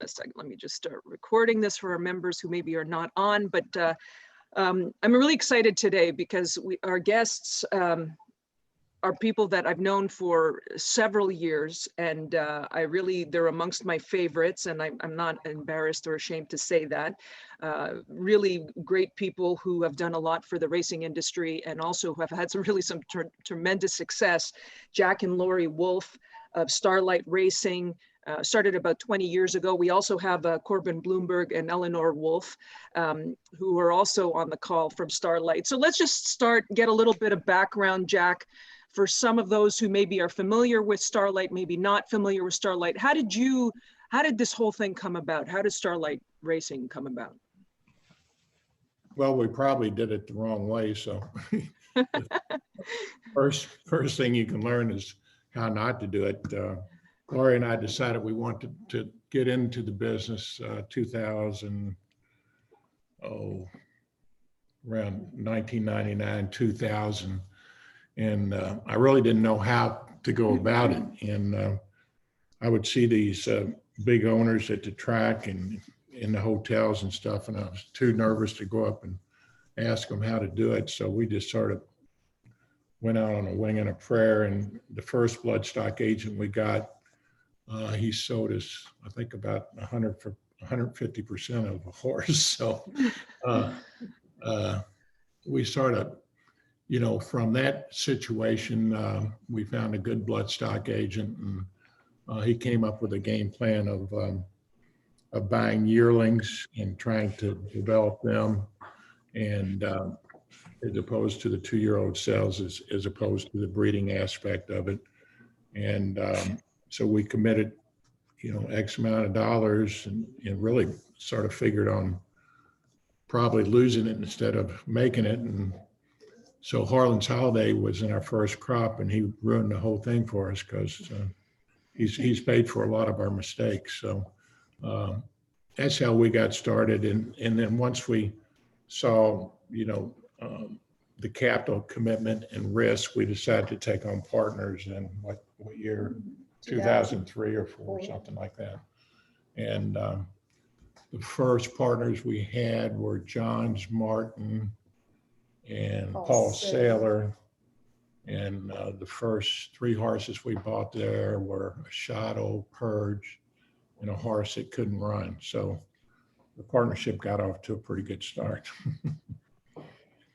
a second. Let me just start recording this for our members who maybe are not on, but I'm really excited today because our guests are people that I've known for several years, and they're amongst my favorites, and I'm not embarrassed or ashamed to say that. Really great people who have done a lot for the racing industry and also have had some tremendous success. Jack and Laurie Wolf of Starlight Racing, started about 20 years ago. We also have Corbin Bloomberg and Eleanor Wolf, who are also on the call from Starlight. So let's just get a little bit of background, Jack, for some of those who maybe are familiar with Starlight, maybe not familiar with Starlight. How did this whole thing come about? How did Starlight Racing come about? Well, we probably did it the wrong way. So first thing you can learn is how not to do it. Laurie and I decided we wanted to get into the business around 1999, 2000. And I really didn't know how to go about it. And I would see these big owners at the track and in the hotels and stuff, and I was too nervous to go up and ask them how to do it. So we just sort of went out on a wing and a prayer. And the first bloodstock agent we got, he sold us, I think, about 150% of a horse. So we sort of, from that situation, we found a good bloodstock agent, and he came up with a game plan of buying yearlings and trying to develop them, and as opposed to the 2-year-old sales, as opposed to the breeding aspect of it. And so we committed, X amount of dollars, and really sort of figured on probably losing it instead of making it. And so Harlan's Holiday was in our first crop, and he ruined the whole thing for us because he's paid for a lot of our mistakes. So that's how we got started. And then once we saw, the capital commitment and risk, we decided to take on partners in what year? 2003 or 4, something like that. And the first partners we had were Johns Martin and Paul Saylor. And the first 3 horses we bought there were a Shadow, Purge, and a horse that couldn't run. So the partnership got off to a pretty good start.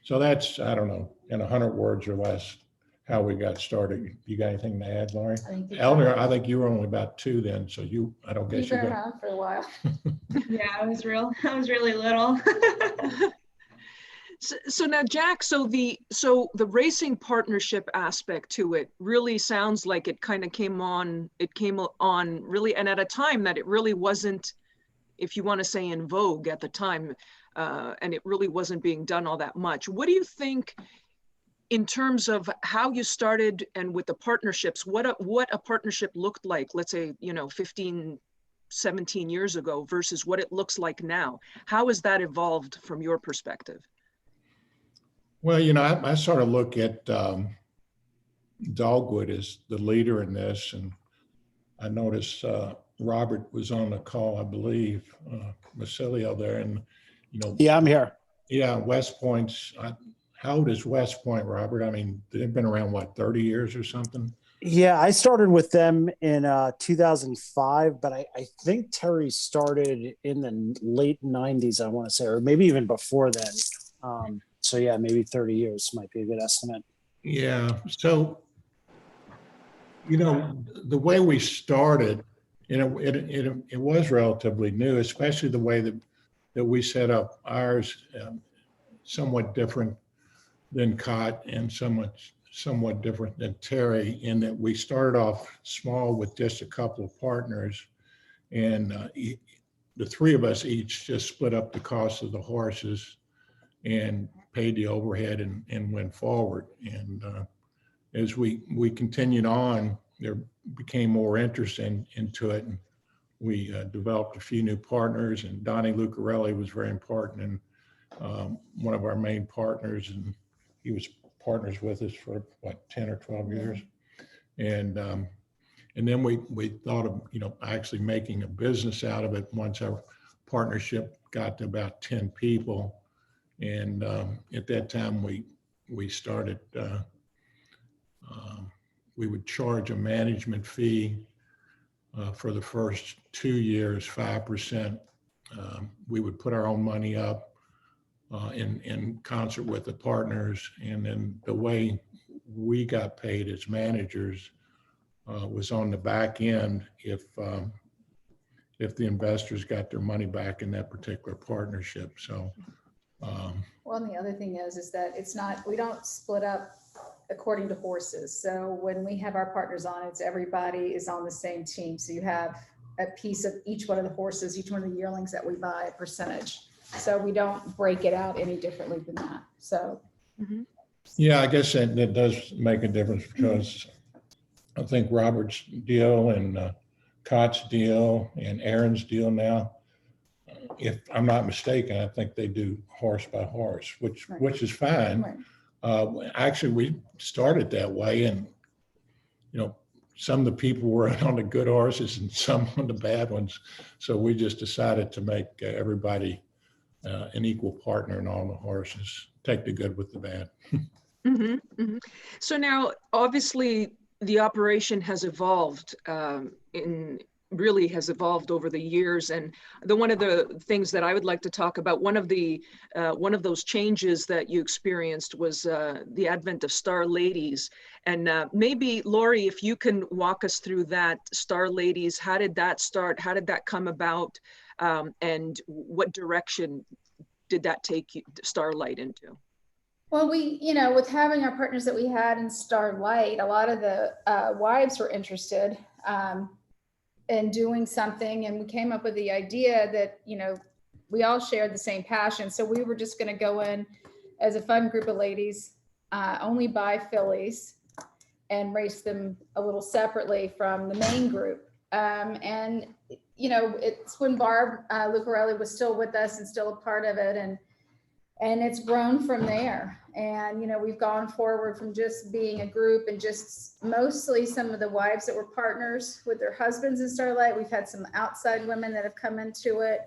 So that's, I don't know, in 100 words or less, how we got started. You got anything to add, Laurie? Eleanor, I think you were only about 2 then, so I don't guess you got around for a while. Yeah, I was really little. So now, Jack, so the racing partnership aspect to it really sounds like it kind of came on really, and at a time that it really wasn't, if you want to say, in vogue at the time, and it really wasn't being done all that much. What do you think in terms of how you started and with the partnerships, what a partnership looked like, let's say, 15, 17 years ago versus what it looks like now? How has that evolved from your perspective? Well, I sort of look at Dogwood as the leader in this, and I noticed Robert was on the call, I believe, Masilio there, and Yeah, I'm here. Yeah, West Point's. How old is West Point, Robert? I mean, they've been around, what, 30 years or something? Yeah, I started with them in 2005, but I think Terry started in the late 90s, I want to say, or maybe even before then. So yeah, maybe 30 years might be a good estimate. Yeah. So, the way we started, it was relatively new, especially the way that we set up ours, somewhat different than Cott and somewhat different than Terry, in that we started off small with just a couple of partners, and the 3 of us each just split up the cost of the horses and paid the overhead and went forward. And as we continued on, there became more interest into it, and we developed a few new partners, and Donnie Lucarelli was very important and one of our main partners, and he was partners with us for 10 or 12 years. And And then we thought of, actually making a business out of it once our partnership got to about 10 people. And at that time, we started, we would charge a management fee for the first 2 years, 5%. We would put our own money up in concert with the partners. And then the way we got paid as managers was on the back end if the investors got their money back in that particular partnership. So, well, and the other thing is that it's not, we don't split up according to horses. So when we have our partners on, it's everybody is on the same team. So you have a piece of each one of the horses, each one of the yearlings that we buy, a percentage. So we don't break it out any differently than that. So. Mm-hmm. Yeah, I guess that does make a difference because I think Robert's deal and Cott's deal and Aaron's deal now, if I'm not mistaken, I think they do horse by horse, which is fine. Right. Actually, we started that way, and some of the people were on the good horses and some on the bad ones. So we just decided to make everybody an equal partner in all the horses. Take the good with the bad. Mm-hmm, mm-hmm. So now, obviously, the operation has evolved really has evolved over the years. And one of the things that I would like to talk about, one of those changes that you experienced was the advent of Star Ladies. And maybe Laurie, if you can walk us through that, Star Ladies, how did that start? How did that come about? And what direction did that take you, Starlight, into? Well, we, with having our partners that we had in Starlight, a lot of the wives were interested in doing something. And we came up with the idea that, we all shared the same passion. So we were just going to go in as a fun group of ladies, only buy fillies and race them a little separately from the main group. And, it's when Barb Lucarelli was still with us and still a part of it. And it's grown from there. And, we've gone forward from just being a group and just mostly some of the wives that were partners with their husbands in Starlight. We've had some outside women that have come into it.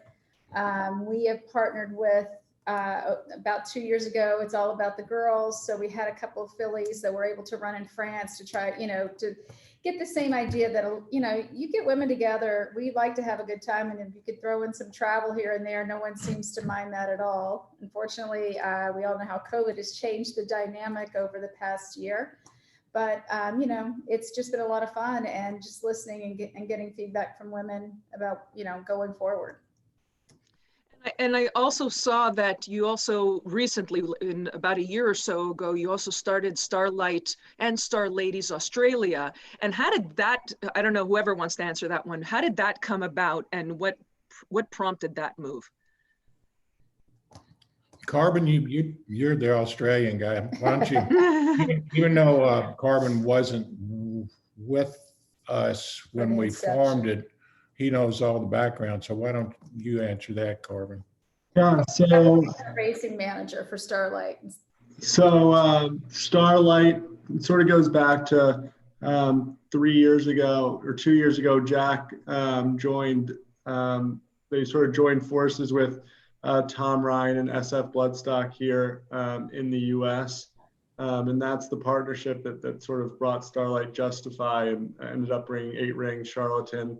We have partnered with, about 2 years ago, It's All About the Girls. So we had a couple of fillies that were able to run in France to try, to get the same idea that, you get women together, we like to have a good time. And if you could throw in some travel here and there, no one seems to mind that at all. Unfortunately, we all know how COVID has changed the dynamic over the past year. But, it's just been a lot of fun and just listening and getting feedback from women about, going forward. And I also saw that you also recently, in about a year or so ago, you also started Starlight and Star Ladies Australia. And how did that, I don't know, whoever wants to answer that one, how did that come about and what prompted that move? Carbon, you're the Australian guy. Why don't you, even though Carbon wasn't with us when we formed it, he knows all the background. So why don't you answer that, Carbon? Yeah, so racing manager for Starlight. So Starlight sort of goes back to 3 years ago or 2 years ago. Jack joined. They sort of joined forces with Tom Ryan and SF Bloodstock here in the U.S. And that's the partnership that sort of brought Starlight Justify and ended up bringing 8 Rings, Charlatan,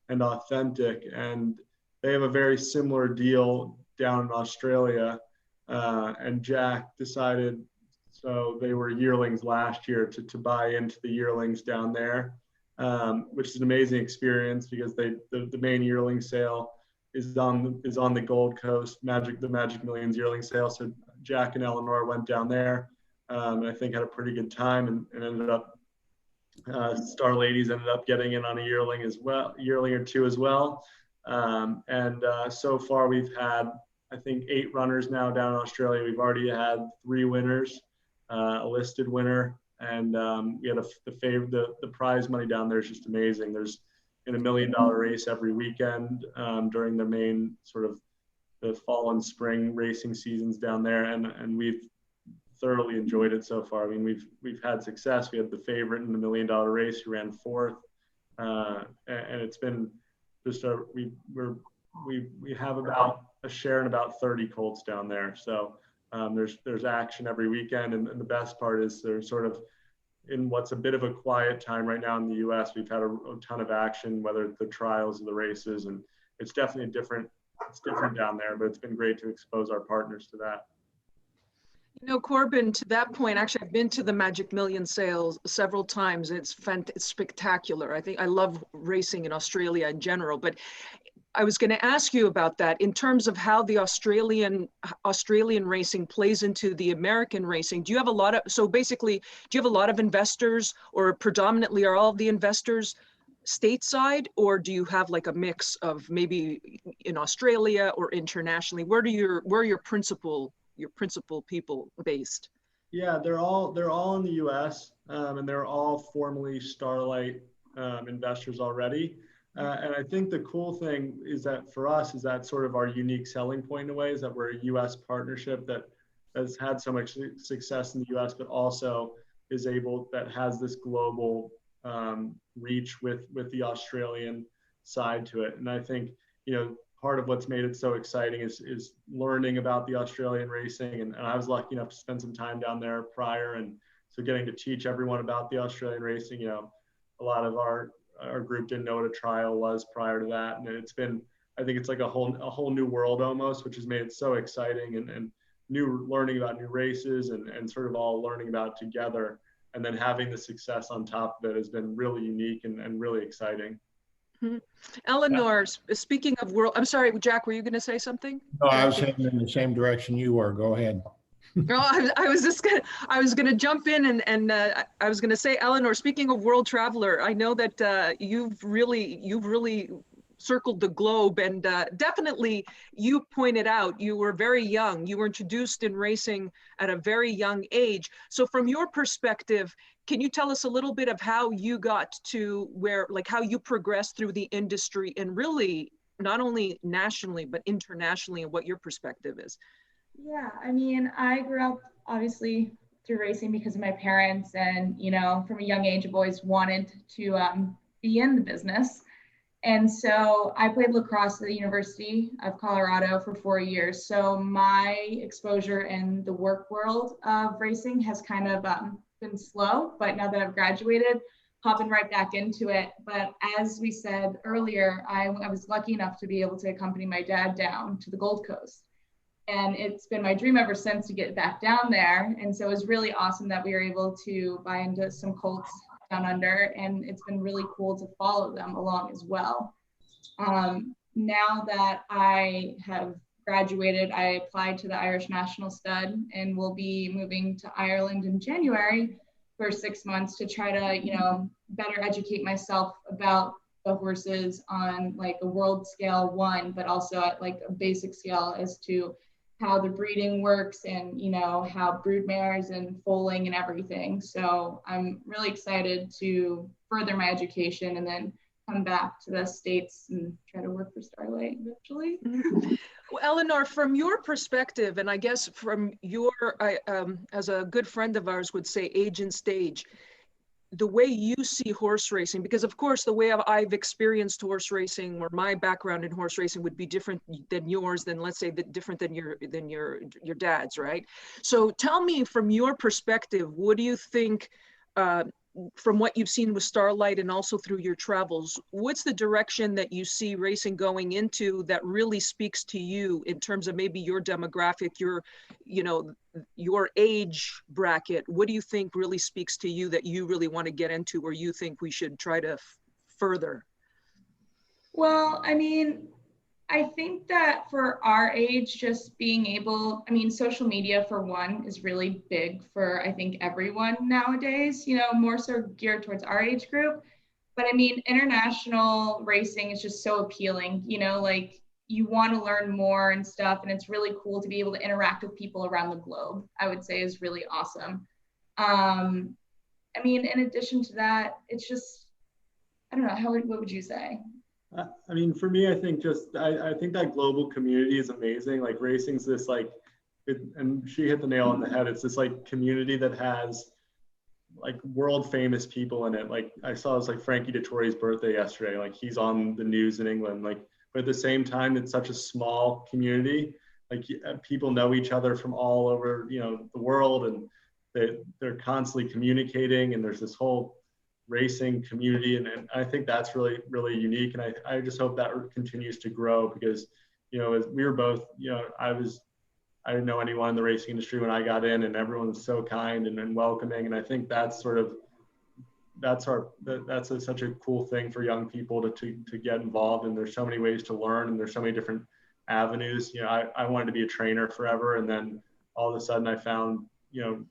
and Authentic. And they have a very similar deal down in Australia. And Jack decided, so they were yearlings last year, to buy into the yearlings down there, which is an amazing experience because the main yearling sale is on the Gold Coast, the Magic Millions yearling sale. So Jack and Eleanor went down there, and I think had a pretty good time, and ended up Star Ladies ended up getting in on a yearling or two as well. And so far we've had, I think, 8 runners now down in Australia. We've already had 3 winners, a listed winner, and we had the prize money down there is just amazing. There's a $1 million race every weekend during the main sort of the fall and spring racing seasons down there, and we've thoroughly enjoyed it so far. I mean, we've had success. We had the favorite in the $1 million race who ran 4th. And it's been just we have about a share in about 30 colts down there. So there's action every weekend, and the best part is there's sort of in what's a bit of a quiet time right now in the U.S. We've had a ton of action, whether it's the trials or the races, and it's definitely different down there. But it's been great to expose our partners to that. You know, Corbin, to that point, actually, I've been to the Magic Million sales several times. It's spectacular. I think I love racing in Australia in general, but I was going to ask you about that in terms of how the Australian racing plays into the American racing. Do you have a lot of, so basically, do you have a lot of investors, or predominantly are all of the investors stateside, or do you have like a mix of maybe in Australia or internationally? Where are your principal people based? Yeah, they're all in the U.S. And they're all formerly Starlight investors already. And I think the cool thing is that for us is that sort of our unique selling point in a way, is that we're a U.S. partnership that has had so much success in the U.S., but also that has this global reach with the Australian side to it. And I think, part of what's made it so exciting is learning about the Australian racing. And I was lucky enough to spend some time down there prior. And so getting to teach everyone about the Australian racing, a lot of our group didn't know what a trial was prior to that. And I think it's like a whole new world almost, which has made it so exciting, and learning about new races and sort of all learning about it together. And then having the success on top of it has been really unique and really exciting. Mm-hmm. Eleanor, speaking of world, I'm sorry, Jack, were you going to say something? No, I was heading in the same direction you were. Go ahead. I was gonna jump in and I was gonna say, Eleanor, speaking of world traveler, I know that you've really circled the globe, and definitely you pointed out you were very young. You were introduced in racing at a very young age. So from your perspective, can you tell us a little bit of how you got to how you progressed through the industry, and really not only nationally, but internationally, and what your perspective is? Yeah, I mean, I grew up obviously through racing because of my parents, and from a young age, I've always wanted to be in the business. And so I played lacrosse at the University of Colorado for 4 years. So my exposure in the work world of racing has kind of been slow, but now that I've graduated, hopping right back into it. But as we said earlier, I was lucky enough to be able to accompany my dad down to the Gold Coast. And it's been my dream ever since to get back down there. And so it was really awesome that we were able to buy into some colts down under, and it's been really cool to follow them along as well. Now that I have graduated, I applied to the Irish National Stud and will be moving to Ireland in January for 6 months to try to, better educate myself about the horses on like a world scale one, but also at like a basic scale as to how the breeding works and how brood mares and foaling and everything. So I'm really excited to further my education and then come back to the States and try to work for Starlight eventually. Well, Eleanor, from your perspective, and I guess from your, as a good friend of ours would say, age and stage, the way you see horse racing, because of course the way I've experienced horse racing, or my background in horse racing, would be different than yours, than let's say different than your dad's, right? So tell me, from your perspective, what do you think, from what you've seen with Starlight and also through your travels, what's the direction that you see racing going into that really speaks to you in terms of maybe your demographic, your age bracket? What do you think really speaks to you that you really want to get into, or you think we should try to further? Well, I mean, I think that for our age, just being able, social media for one is really big for, I think, everyone nowadays, more so geared towards our age group. But international racing is just so appealing, like you want to learn more and stuff. And it's really cool to be able to interact with people around the globe, I would say is really awesome. In addition to that, it's just, I don't know, what would you say? For me, I think I think that global community is amazing. Like racing's this and she hit the nail on the head. It's this like community that has like world famous people in it. Like I saw it was like Frankie Dettori's birthday yesterday. Like he's on the news in England. Like, but at the same time, it's such a small community. Like people know each other from all over, you know, the world, and they're constantly communicating. And there's this whole racing community, and I think that's really, really unique. And I just hope that continues to grow, because, you know, as we were both, you know, I didn't know anyone in the racing industry when I got in, and everyone was so kind and welcoming. And I think that's sort of, that's such a cool thing for young people to get involved. And there's so many ways to learn, and there's so many different avenues. You know, I wanted to be a trainer forever, and then all of a sudden I found, you know,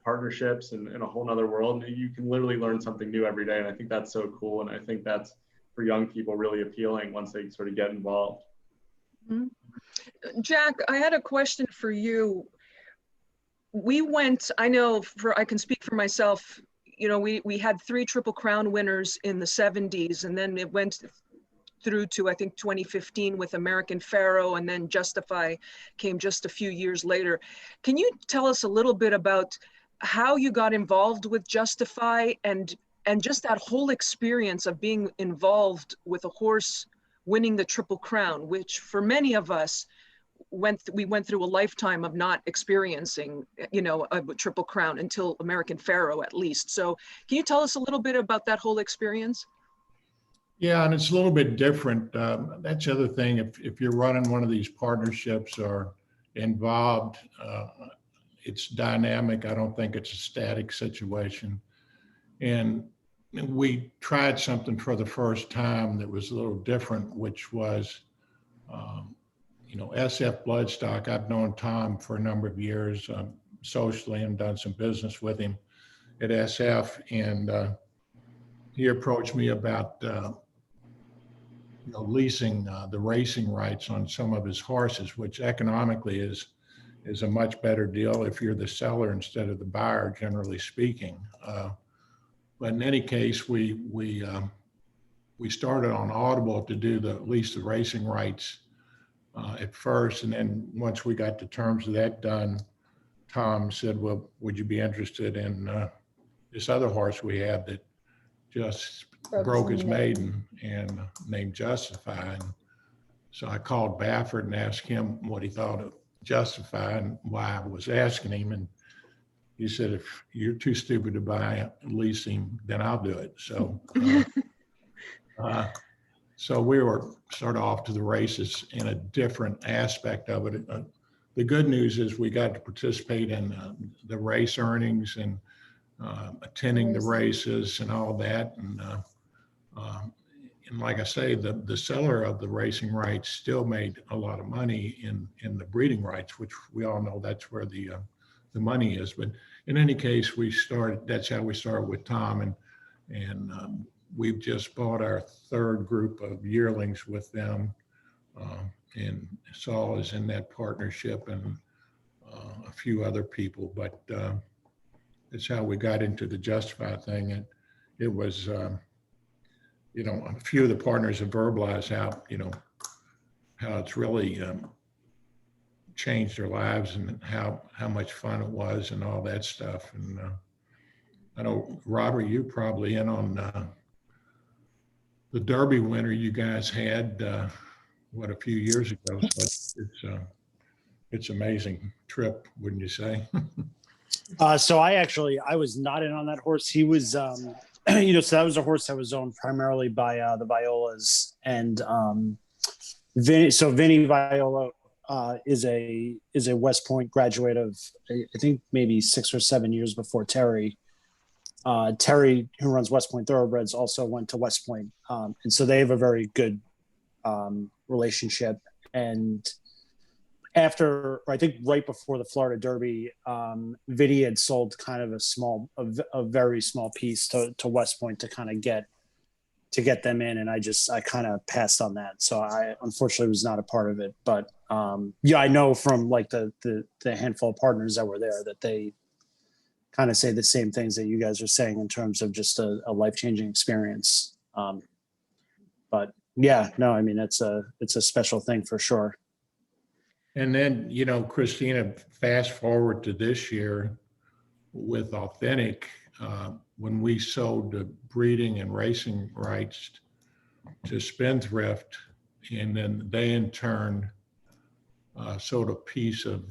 partnerships and a whole nother world. And you can literally learn something new every day. And I think that's so cool. And I think that's, for young people, really appealing once they sort of get involved. Mm-hmm. Jack, I had a question for you. We went, I know, I can speak for myself, you know, we had 3 Triple Crown winners in the 70s, and then it went through to, I think, 2015 with American Pharoah, and then Justify came just a few years later. Can you tell us a little bit about how you got involved with Justify, and just that whole experience of being involved with a horse winning the Triple Crown, which for many of us, we went through a lifetime of not experiencing, you know, a Triple Crown until American Pharoah, at least. So can you tell us a little bit about that whole experience? Yeah, and it's a little bit different. That's the other thing. If you're running one of these partnerships or involved, it's dynamic. I don't think it's a static situation. And we tried something for the first time that was a little different, which was, you know, SF Bloodstock. I've known Tom for a number of years socially, and done some business with him at SF. And he approached me about, you know, leasing the racing rights on some of his horses, which economically is a much better deal if you're the seller instead of the buyer, generally speaking. But in any case, we started on Audible to do lease the racing rights at first, and then once we got the terms of that done, Tom said, "Well, would you be interested in this other horse we have that just broke his maiden, and named Justify?" And so I called Baffert and asked him what he thought of Justify and why I was asking him. And he said, "If you're too stupid to buy leasing, then I'll do it." So, so we were sort of off to the races in a different aspect of it. The good news is we got to participate in the race earnings and attending the races and all that. And like I say, the seller of the racing rights still made a lot of money in the breeding rights, which we all know that's where the money is. But in any case, that's how we started with Tom, and we've just bought our 3rd group of yearlings with them, and Saul is in that partnership, and a few other people. But it's how we got into the Justify thing. And it was, you know, a few of the partners have verbalized how, you know, how it's really changed their lives, and how much fun it was and all that stuff. And I know, Robert, you probably in on the Derby winner you guys had, a few years ago. So it's amazing trip, wouldn't you say? So I was not in on that horse. He was, you know, so that was a horse that was owned primarily by the Violas, and Vinny Viola is a West Point graduate of, I think, maybe 6 or 7 years before Terry. Terry, who runs West Point Thoroughbreds, also went to West Point, and so they have a very good relationship. And after, I think right before the Florida Derby, Vinny had sold kind of a very small piece to West Point to kind of get them in, and I kind of passed on that. So I unfortunately was not a part of it. But yeah, I know from like the handful of partners that were there that they kind of say the same things that you guys are saying in terms of just a life-changing experience. But yeah, no, I mean, it's a special thing for sure. And then, you know, Christina, fast forward to this year with Authentic, when we sold the breeding and racing rights to Spendthrift, and then they in turn sold a piece of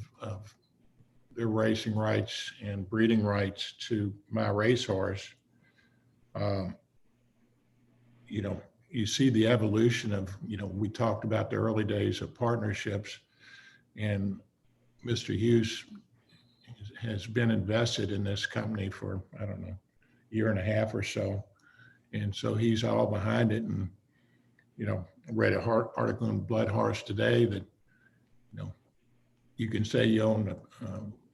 their racing rights and breeding rights to my racehorse. You know, you see the evolution of, you know, we talked about the early days of partnerships, and Mr. Hughes has been invested in this company for, I don't know, year and a half or so. And so he's all behind it. And, you know, I read an article in Blood Horse today that, you know, you can say you own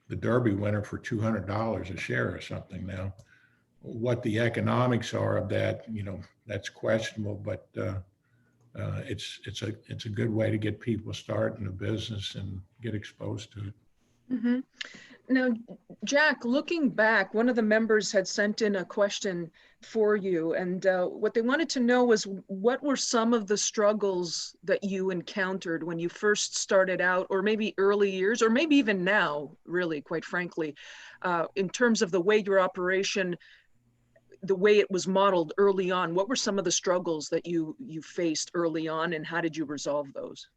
the Derby winner for $200 a share or something now. What the economics are of that, you know, that's questionable, but it's a good way to get people started in the business and get exposed to it. Mm-hmm. Now, Jack, looking back, one of the members had sent in a question for you, and what they wanted to know was, what were some of the struggles that you encountered when you first started out, or maybe early years, or maybe even now, really, quite frankly, in terms of the way your operation, the way it was modeled early on? What were some of the struggles that you faced early on, and how did you resolve those?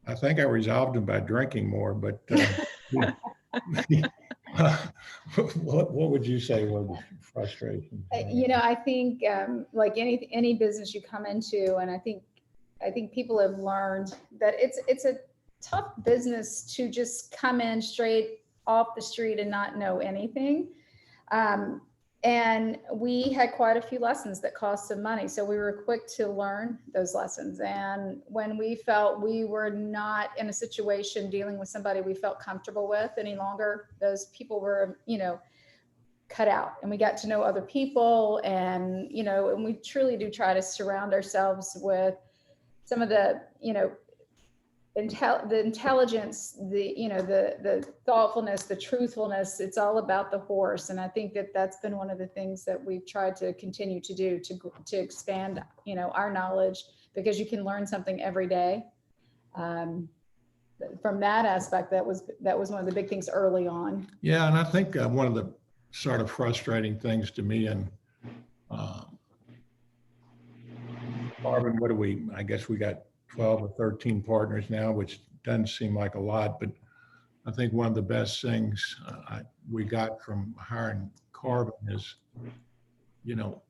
I think I resolved them by drinking more, but what would you say were the frustrations? You know, I think like any business you come into, and I think people have learned that it's a tough business to just come in straight off the street and not know anything. And we had quite a few lessons that cost some money. So we were quick to learn those lessons. And when we felt we were not in a situation dealing with somebody we felt comfortable with any longer, those people were, you know, cut out, and we got to know other people. And, you know, and we truly do try to surround ourselves with some of the, you know, the intelligence, the thoughtfulness, the truthfulness. It's all about the horse. And I think that that's been one of the things that we've tried to continue to do to expand, you know, our knowledge, because you can learn something every day. From that aspect, that was one of the big things early on. Yeah, and I think one of the sort of frustrating things to me, and Marvin, I guess we got 12 or 13 partners now, which doesn't seem like a lot, but I think one of the best things we got from hiring Carbon is, you know,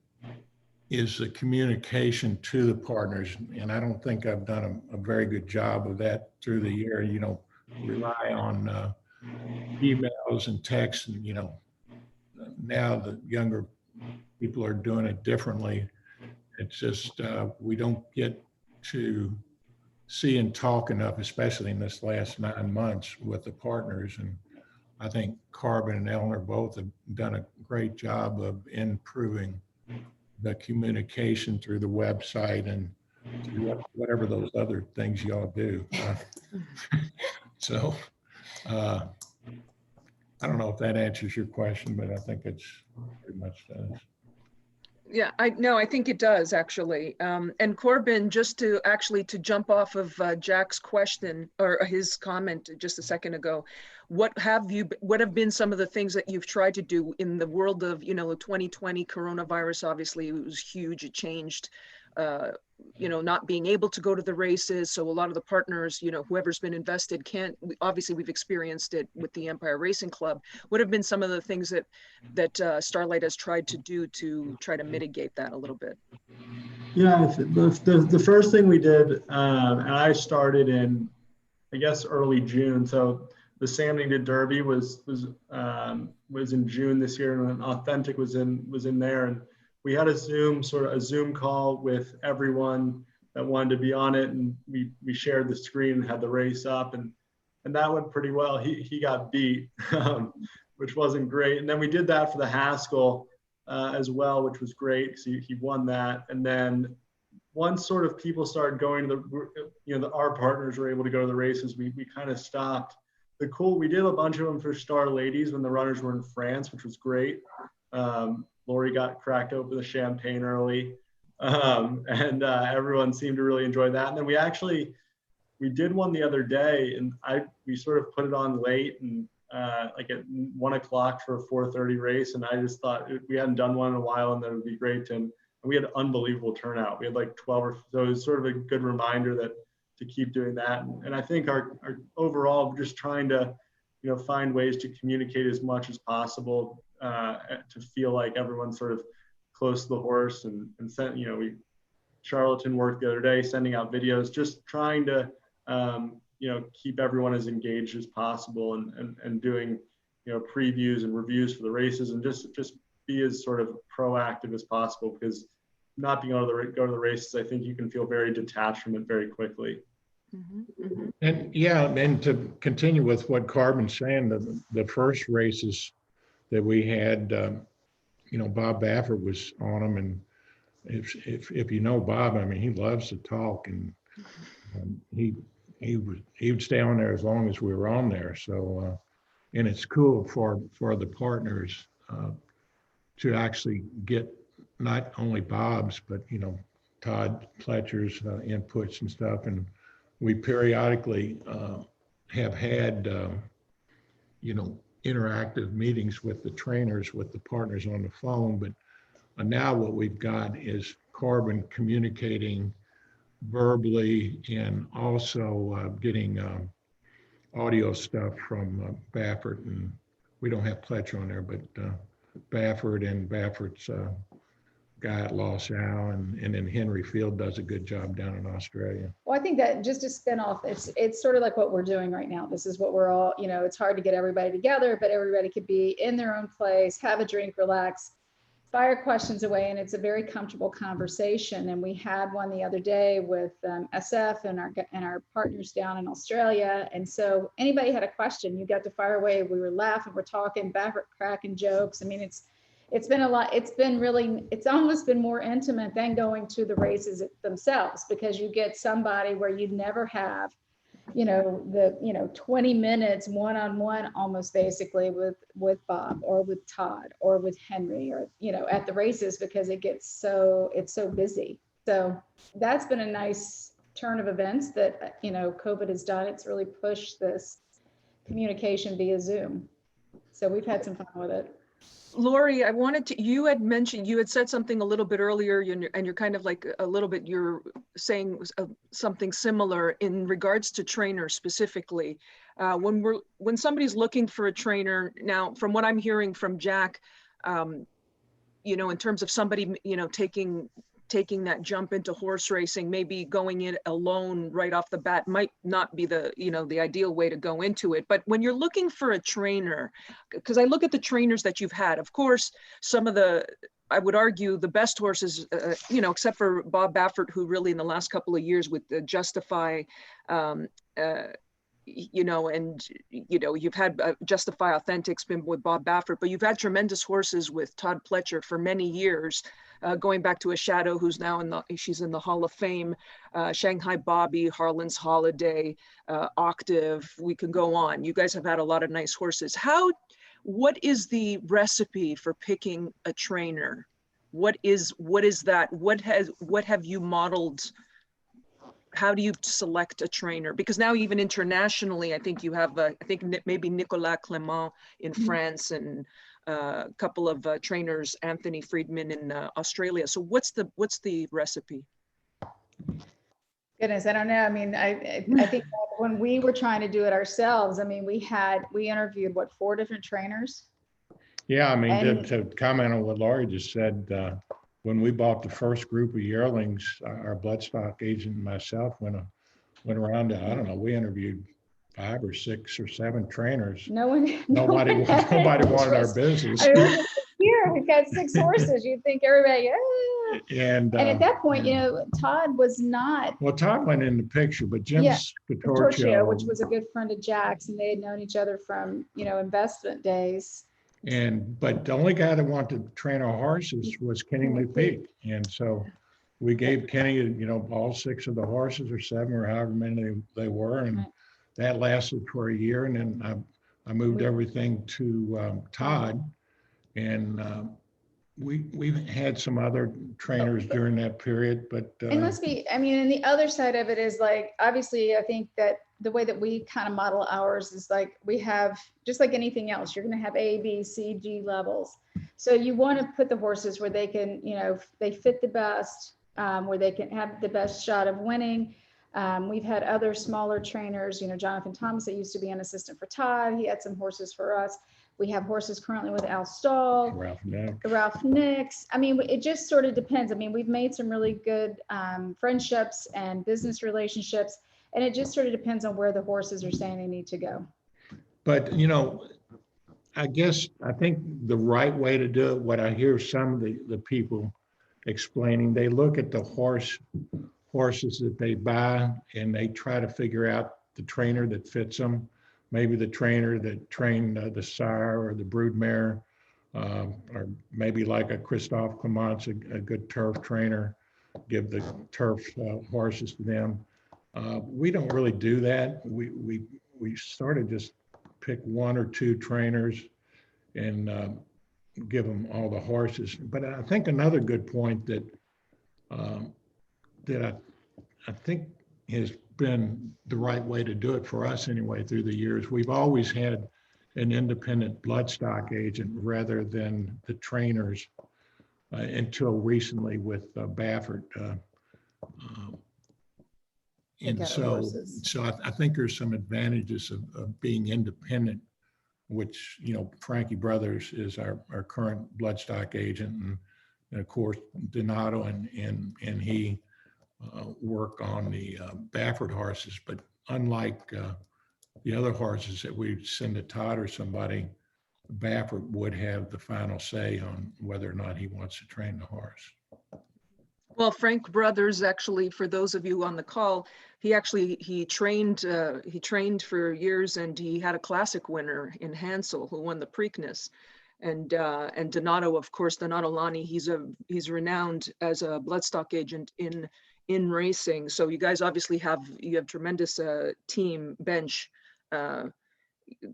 is the communication to the partners. And I don't think I've done a very good job of that through the year. You know, rely on emails and texts, and, you know, now the younger people are doing it differently. It's just, we don't get to see and talk enough, especially in this last 9 months with the partners. And I think Carbon and Eleanor both have done a great job of improving the communication through the website and through whatever those other things y'all do. So I don't know if that answers your question, but I think it's pretty much does. Yeah, I think it does, actually. And Corbin, just to jump off of Jack's question or his comment just a second ago, what have been some of the things that you've tried to do in the world of, you know, 2020 coronavirus? Obviously, it was huge. It changed, you know, not being able to go to the races. So a lot of the partners, you know, whoever's been invested obviously we've experienced it with the Empire Racing Club. What have been some of the things that Starlight has tried to do to try to mitigate that a little bit? Yeah, the first thing we did, and I started in, I guess, early June. So the Sam Needed Derby was in June this year, and Authentic was in there, and we had a Zoom call with everyone that wanted to be on it, and we shared the screen and had the race up, and that went pretty well. He got beat, which wasn't great, and then we did that for the Haskell as well, which was great because he won that. And then once sort of people started going to our partners were able to go to the races, we kind of stopped. We did a bunch of them for Star Ladies when the runners were in France, which was great. Laurie got cracked open the champagne early, and everyone seemed to really enjoy that. And then we did one the other day, and we sort of put it on late, and like at 1 o'clock for a 4:30 race. And I just thought we hadn't done one in a while, and that would be great. And we had unbelievable turnout. We had like 12 or so. It was sort of a good reminder that to keep doing that. And I think our overall, just trying to, find ways to communicate as much as possible, to feel like everyone's sort of close to the horse, and sent, Charlatan worked the other day sending out videos, just trying to, keep everyone as engaged as possible, and doing, previews and reviews for the races, and just be as sort of proactive as possible, because not being able to go to the races, I think you can feel very detached from it very quickly. And yeah, and to continue with what Carbon's saying, the first races that we had, Bob Baffert was on them, and if you know Bob, I mean, he loves to talk, and he would stay on there as long as we were on there. So, and it's cool for the partners to actually get not only Bob's, but Todd Pletcher's inputs and stuff. And we periodically have had interactive meetings with the trainers, with the partners on the phone. But now what we've got is Carbon communicating verbally, and also getting audio stuff from Baffert. And we don't have Pletcher on there, but Baffert and Baffert's guy at Los Al, and then Henry Field does a good job down in Australia. Well, I think that just to spin off, it's sort of like what we're doing right now. This is what we're all, it's hard to get everybody together, but everybody could be in their own place, have a drink, relax, fire questions away, and it's a very comfortable conversation. And we had one the other day with SF and our partners down in Australia. And so anybody had a question, you got to fire away. We were laughing, we're talking, Baffert cracking jokes. I mean, it's been a lot. It's almost been more intimate than going to the races themselves, because you get somebody where you'd never have, 20 minutes one-on-one almost basically with Bob or with Todd or with Henry, or, at the races, because it's so busy. So that's been a nice turn of events that, COVID has done. It's really pushed this communication via Zoom. So we've had some fun with it. Laurie, you had said something a little bit earlier, and you're kind of like a little bit, you're saying something similar in regards to trainers specifically. When somebody's looking for a trainer now, from what I'm hearing from Jack, in terms of somebody, taking that jump into horse racing, maybe going in alone right off the bat might not be the ideal way to go into it. But when you're looking for a trainer, because I look at the trainers that you've had, of course, some of I would argue the best horses, except for Bob Baffert, who really in the last couple of years with the Justify, you've had Justify Authentic's been with Bob Baffert, but you've had tremendous horses with Todd Pletcher for many years, going back to a Shadow, who's now she's in the Hall of Fame, Shanghai Bobby, Harlan's Holiday, Octave, we can go on. You guys have had a lot of nice horses. What is the recipe for picking a trainer? What is that? What have you modeled? How do you select a trainer? Because now even internationally, I think you have, maybe Nicolas Clément in France, and a couple of trainers, Anthony Friedman in Australia. So what's the recipe? Goodness, I don't know. I mean, I think when we were trying to do it ourselves, I mean, we interviewed 4 different trainers. Yeah, I mean, to comment on what Laurie just said, when we bought the first group of yearlings, our bloodstock agent and myself went around to, I don't know, we interviewed 5 or 6 or 7 trainers. Nobody wanted our business. I mean, here we've got 6 horses. You'd think everybody, And at that point, Todd was not. Well, Todd went in the picture, but Jim Scatorcio, which was a good friend of Jack's, and they had known each other from, investment days. But the only guy that wanted to train our horses was Kenny McPeak. And so we gave Kenny, all 6 of the horses, or 7, or however many they were. And that lasted for a year. And then I moved everything to Todd. And we've had some other trainers during that period, but it must be, and the other side of it is, like, obviously I think that the way that we kind of model ours is like we have, just like anything else, you're going to have A, B, C, G levels. So you want to put the horses where they can, they fit the best, where they can have the best shot of winning. We've had other smaller trainers, Jonathan Thomas, that used to be an assistant for Todd. He had some horses for us. We have horses currently with Al Stahl, Ralph Nix. I mean, it just sort of depends. I mean, we've made some really good friendships and business relationships, and it just sort of depends on where the horses are saying they need to go. But, I think the right way to do it, what I hear some of the people explaining, they look at the horses that they buy and they try to figure out the trainer that fits them. Maybe the trainer that trained the sire or the broodmare, or maybe like a Christophe Clement's, a good turf trainer, give the turf horses to them. We don't really do that. We sort of just pick one or two trainers and give them all the horses. But I think another good point that I think has been the right way to do it for us anyway through the years. We've always had an independent bloodstock agent rather than the trainers until recently with Baffert. And so I think there's some advantages of being independent, which, Frankie Brothers is our current bloodstock agent. And of course, Donato and he work on the Baffert horses. But unlike the other horses that we send to Todd or somebody, Baffert would have the final say on whether or not he wants to train the horse. Well, Frank Brothers, actually, for those of you on the call, he trained for years, and he had a classic winner in Hansel who won the Preakness. And Donato, of course, Donato Lani, he's renowned as a bloodstock agent in racing. So you guys obviously have tremendous team bench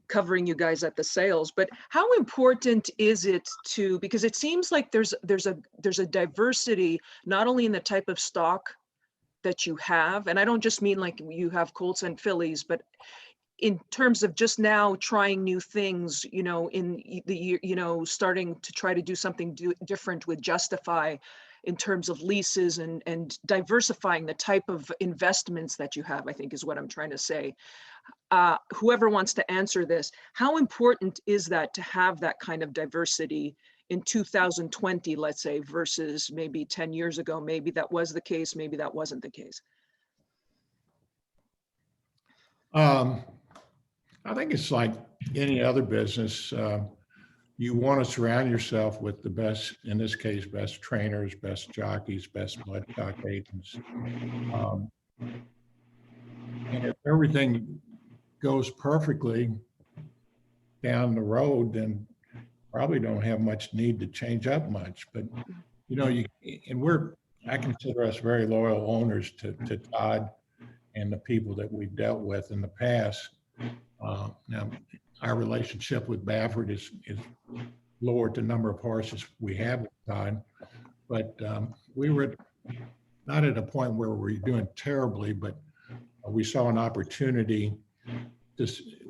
covering you guys at the sales. But how important is it because it seems like there's a diversity not only in the type of stock that you have, and I don't just mean like you have colts and fillies, but in terms of just now trying new things, in the year, starting to try to do something different with Justify in terms of leases and diversifying the type of investments that you have, I think is what I'm trying to say. Whoever wants to answer this, how important is that to have that kind of diversity in 2020, let's say, versus maybe 10 years ago? Maybe that was the case, maybe that wasn't the case. I think it's like any other business. You want to surround yourself with the best, in this case, best trainers, best jockeys, best bloodstock agents. And if everything goes perfectly down the road, then probably don't have much need to change up much. But I consider us very loyal owners to Todd and the people that we've dealt with in the past. Now, our relationship with Baffert is lowered the number of horses we have with Todd, but we were not at a point where we were doing terribly, but we saw an opportunity.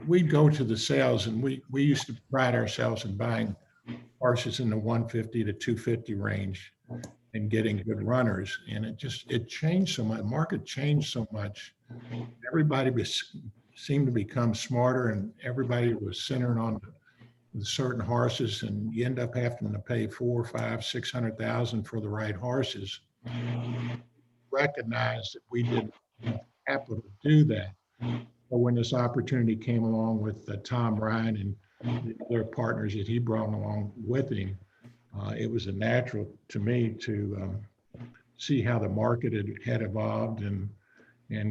We'd go to the sales, and we used to pride ourselves in buying horses in the 150 to 250 range and getting good runners. And it changed so much. The market changed so much. Everybody seemed to become smarter, and everybody was centering on the certain horses, and you end up having to pay $400,000, $500,000, $600,000 for the right horses. Recognize that we didn't have capital to do that. But when this opportunity came along with Tom Ryan and the other partners that he brought along with him, it was a natural to me to see how the market had evolved, and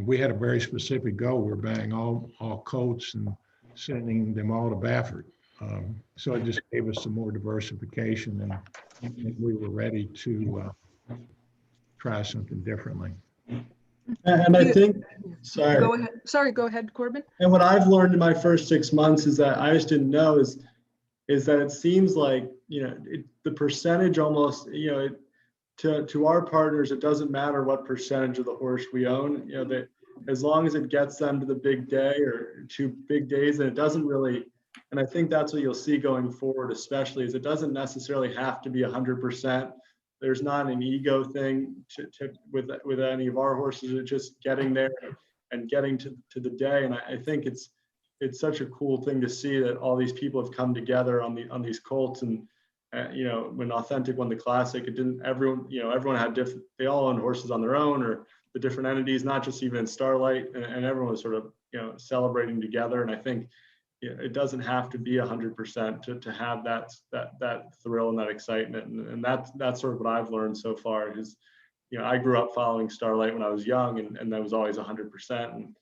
we had a very specific goal. We were buying all colts and sending them all to Baffert. So it just gave us some more diversification, and we were ready to try something differently. And I think, sorry. Go ahead. Sorry, go ahead, Corbin. And what I've learned in my first 6 months is that I just didn't know is that it seems like, the percentage almost, to our partners, it doesn't matter what percentage of the horse we own. as long as it gets them to the big day or 2 big days, and it doesn't really, and I think that's what you'll see going forward, especially, is it doesn't necessarily have to be 100%. There's not an ego thing with any of our horses. It's just getting there and getting to the day. And I think it's such a cool thing to see that all these people have come together on these colts. And when Authentic won the Classic, it didn't, everyone had different, they all owned horses on their own, or the different entities, not just even Starlight, and everyone was sort of celebrating together. And I think it doesn't have to be 100% to have that thrill and that excitement. And that's sort of what I've learned so far is, I grew up following Starlight when I was young, and that was always 100%. And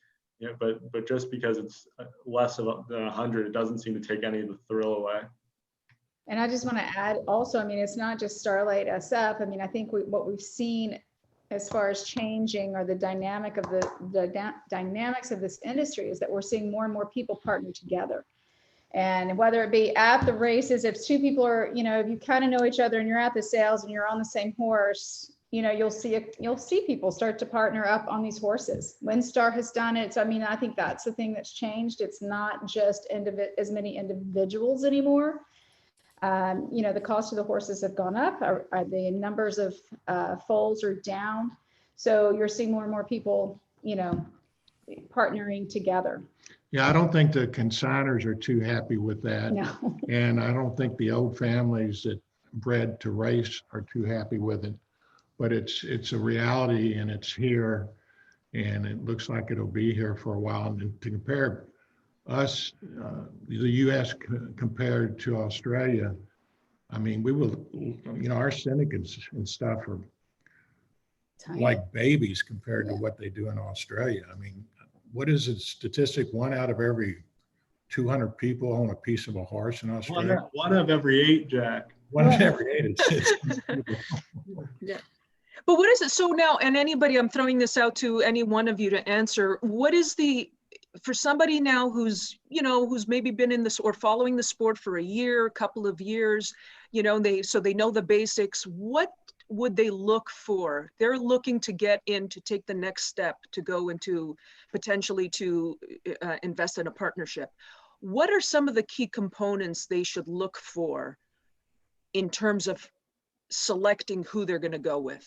but just because it's less than 100, it doesn't seem to take any of the thrill away. And I just want to add also, I mean, it's not just Starlight SF. I mean, I think what we've seen as far as changing, or the dynamic of the dynamics of this industry, is that we're seeing more and more people partner together. And whether it be at the races, if two people are, if you kind of know each other and you're at the sales and you're on the same horse, you'll see people start to partner up on these horses. WinStar has done it. So, I mean, I think that's the thing that's changed. It's not just as many individuals anymore. The cost of the horses have gone up. The numbers of foals are down. So you're seeing more and more people, partnering together. Yeah, I don't think the consigners are too happy with that. No. And I don't think the old families that bred to race are too happy with it. But it's a reality, and it's here, and it looks like it'll be here for a while. And to compare us, the U.S. compared to Australia, I mean, we will, our syndicates and stuff are Tiny. like babies compared to what they do in Australia. I mean, what is the statistic? 1 out of every 200 people own a piece of a horse in Australia. One of every 8, Jack. 1 of every 8. Yeah. But what is it? So now, and anybody, I'm throwing this out to any one of you to answer, what is for somebody now who's maybe been in this or following the sport for a year, a couple of years, they know the basics, what would they look for? They're looking to get in, to take the next step, to go into potentially to invest in a partnership. What are some of the key components they should look for in terms of selecting who they're going to go with?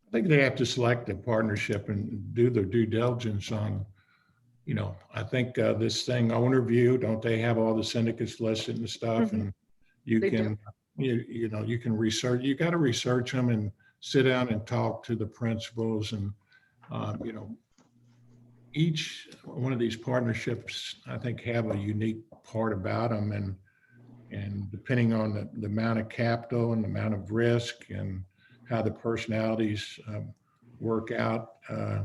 I think they have to select a partnership and do their due diligence on, I think this thing, owner view, don't they have all the syndicates listed and stuff? Mm-hmm. And you can research, you got to research them and sit down and talk to the principals. And, each one of these partnerships, I think, have a unique part about them. And depending on the amount of capital and the amount of risk and how the personalities work out, I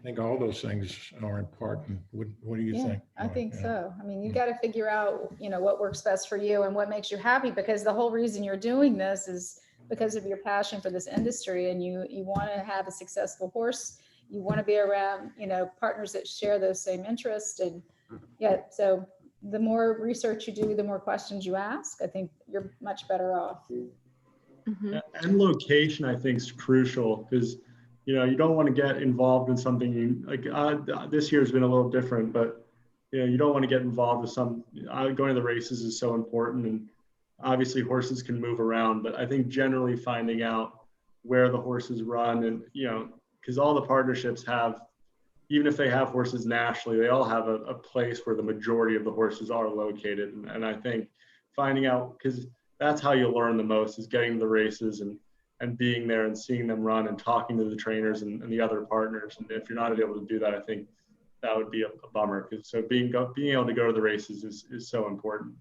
think all those things are important. What do you think? I think so. I mean, you got to figure out, what works best for you and what makes you happy, because the whole reason you're doing this is because of your passion for this industry, and you want to have a successful horse. You want to be around, partners that share those same interests. And so the more research you do, the more questions you ask, I think you're much better off. Mm-hmm. And location, I think, is crucial, because you don't want to get involved in something this year has been a little different, but you don't want to get involved with going to the races is so important. And obviously horses can move around, but I think generally finding out where the horses run, and because all the partnerships have, even if they have horses nationally, they all have a place where the majority of the horses are located. And I think finding out, because that's how you learn the most, is getting to the races and being there and seeing them run and talking to the trainers and the other partners. And if you're not able to do that, I think that would be a bummer. So being able to go to the races is so important.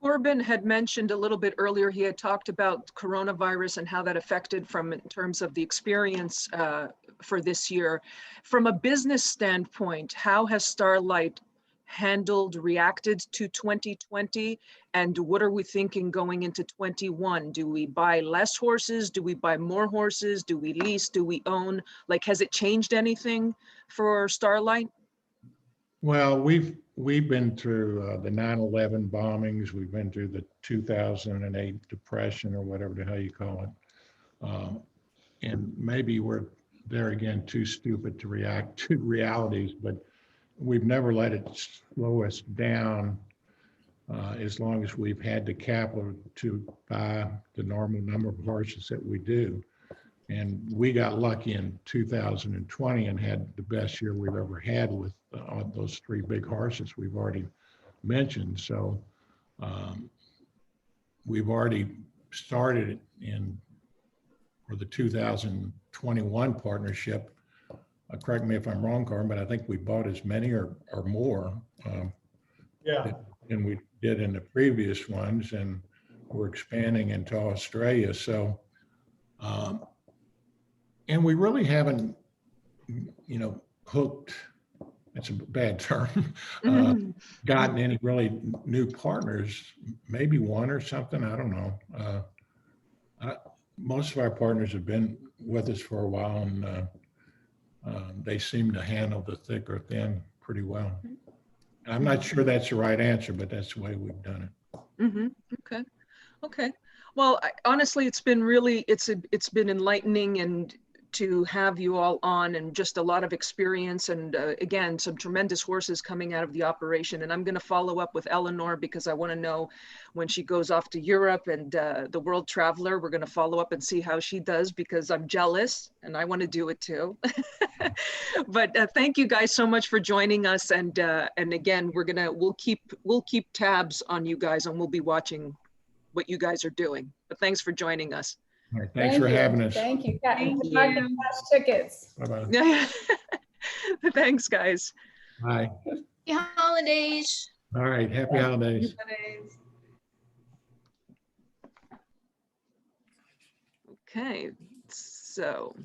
Corbin had mentioned a little bit earlier, he had talked about coronavirus and how that affected in terms of the experience for this year. From a business standpoint, how has Starlight reacted to 2020? And what are we thinking going into 21? Do we buy less horses? Do we buy more horses? Do we lease? Do we own? Has it changed anything for Starlight? Well, we've been through the 9/11 bombings. We've been through the 2008 depression, or whatever the hell you call it. And maybe we're there again, too stupid to react to realities, but we've never let it slow us down as long as we've had the capital to buy the normal number of horses that we do. And we got lucky in 2020 and had the best year we've ever had with those 3 big horses we've already mentioned. So we've already started for the 2021 partnership. Correct me if I'm wrong, Carmen, but I think we bought as many or more than we did in the previous ones, and we're expanding into Australia. So, and we really haven't, hooked, that's a bad term, gotten any really new partners, maybe one or something, I don't know. Most of our partners have been with us for a while, and they seem to handle the thick or thin pretty well. I'm not sure that's the right answer, but that's the way we've done it. Okay. Well, honestly, it's been really, it's been enlightening, and to have you all on, and just a lot of experience, and again, some tremendous horses coming out of the operation. And I'm going to follow up with Eleanor, because I want to know when she goes off to Europe and the World Traveler, we're going to follow up and see how she does, because I'm jealous and I want to do it too. But thank you guys so much for joining us. And again, we'll keep tabs on you guys, and we'll be watching what you guys are doing. But thanks for joining us. All right, thanks for having us. Thank you. Thank Good luck you. with cash tickets. Bye-bye. Thanks, guys. Bye. Happy holidays. All right, happy holidays. Okay, so